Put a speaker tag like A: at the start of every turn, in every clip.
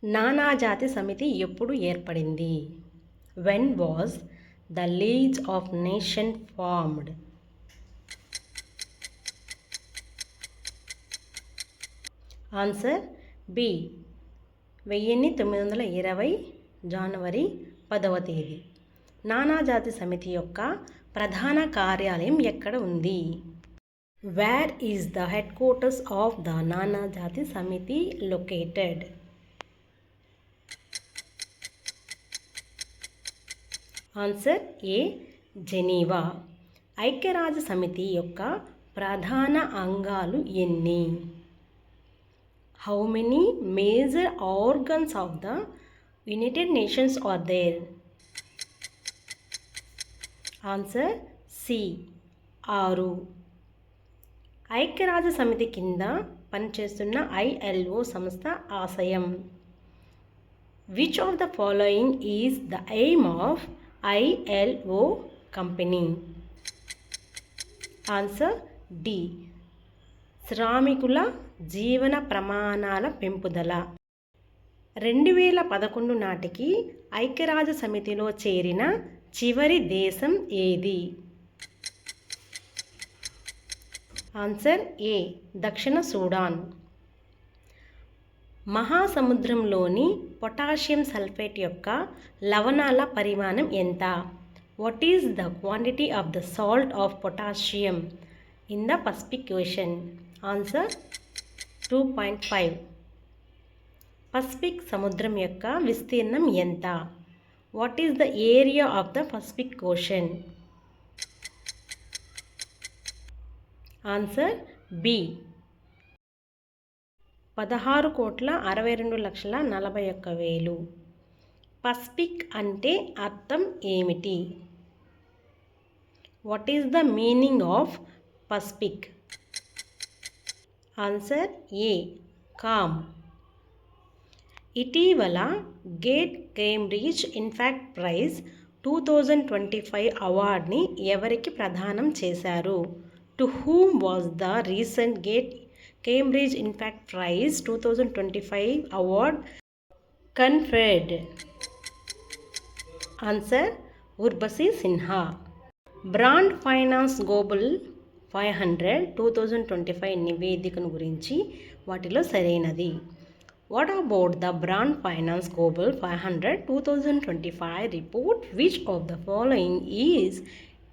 A: నానాజాతి సమితి ఎప్పుడు ఏర్పడింది? When was the league of nation formed? Answer B 1920 జనవరి 10వ తేదీ. నానాజాతి సమితి యొక్క ప్రధాన కార్యాలయం ఎక్కడ ఉంది? Where is the headquarters of the నానాజాతి సమితి లొకేటెడ్? ఆన్సర్ ఏ జెనీవా. ఐక్యరాజ్య సమితి యొక్క ప్రధాన అంగాలు ఎన్ని? How many major organs of the United Nations are there? Answer C 6. ఐక్యరాజ్య సమితి కింద పనిచేస్తున్న ILO సంస్థ ఆశయం. Which of the following is the aim of ILO company? Answer D శ్రామికుల జీవన ప్రమాణాల పెంపుదల. 2011 నాటికి ఐక్యరాజ్య సమితిలో చేరిన చివరి దేశం ఏది? ఆన్సర్ ఏ దక్షిణ సూడాన్. మహాసముద్రంలోని పొటాషియం సల్ఫేట్ యొక్క లవణాల పరిమాణం ఎంత? What is the quantity of the salt of potassium in the Pacific Ocean? Answer 2.5. Pacific సముద్రం యొక్క విస్తీర్ణం ఎంత? What is the area of the Pacific Ocean? Answer B 16,62,41,000. Pacific అంటే అర్థం ఏమిటి? What is the meaning of Pacific? Answer A calm. ఇటీవల Gates Cambridge Impact Prize 2025 అవార్డ్ని ఎవరికి ప్రదానం చేశారు? To whom was the recent Gates Cambridge Impact Prize 2025 award conferred? Answer Urvashi Sinha. Brand Finance Global 500 2025 నివేదికను గురించి వాటిలో సరైనది. What about the Brand Finance Global 500 2025 report? Which of the following is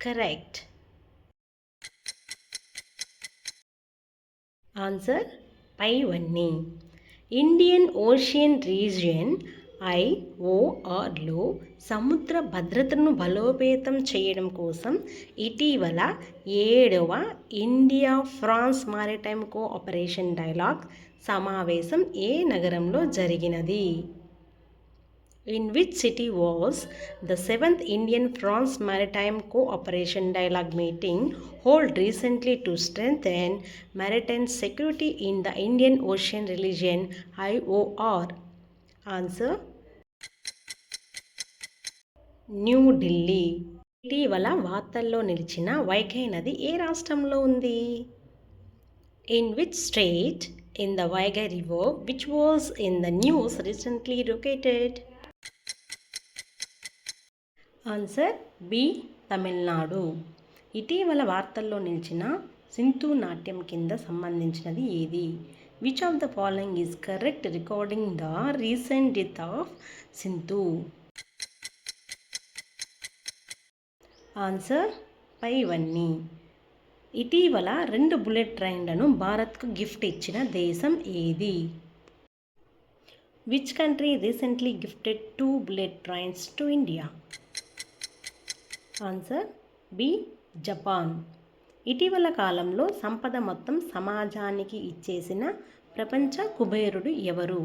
A: correct? Answer పైవన్నీ. Indian Ocean Region IORలో సముద్ర భద్రతను బలోపేతం చేయడం కోసం ఇటీవల 7వ India France maritime cooperation dialogue సమావేశం ఏ నగరంలో జరిగినది? In which city was the 7th Indian France Maritime Cooperation Dialogue meeting held recently to strengthen maritime security in the Indian Ocean region IOR? Answer new Delhi. ఇటీవల వార్తల్లో నిలిచిన వైగై నది ఏ రాష్ట్రంలో ఉంది? In which state in the Vaigai river which was in the news recently located? Answer B Tamil Nadu. ఇటీవల వార్తల్లో నిలిచిన సింధు నాట్యం కింద సంబంధించినది ఏది? Which of the following is correct recording the recent death of Sindhu? Answer పైవన్నీ. ఇటీవల 2 బుల్లెట్ ట్రైన్లను భారత్కు గిఫ్ట్ ఇచ్చిన దేశం ఏది? Which country recently gifted 2 bullet trains to India? Answer B Japan. ఇటీవల కాలంలో సంపద మొత్తం సమాజానికి ఇచ్చేసిన ప్రపంచ కుబేరుడు ఎవరు?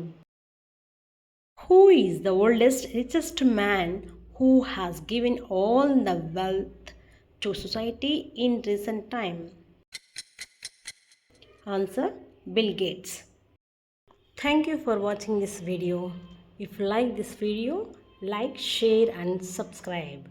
A: Who is the oldest richest man who has given all the wealth to society in recent time? Answer Bill Gates. Thank you for watching this video. If you like this video, like, share and subscribe.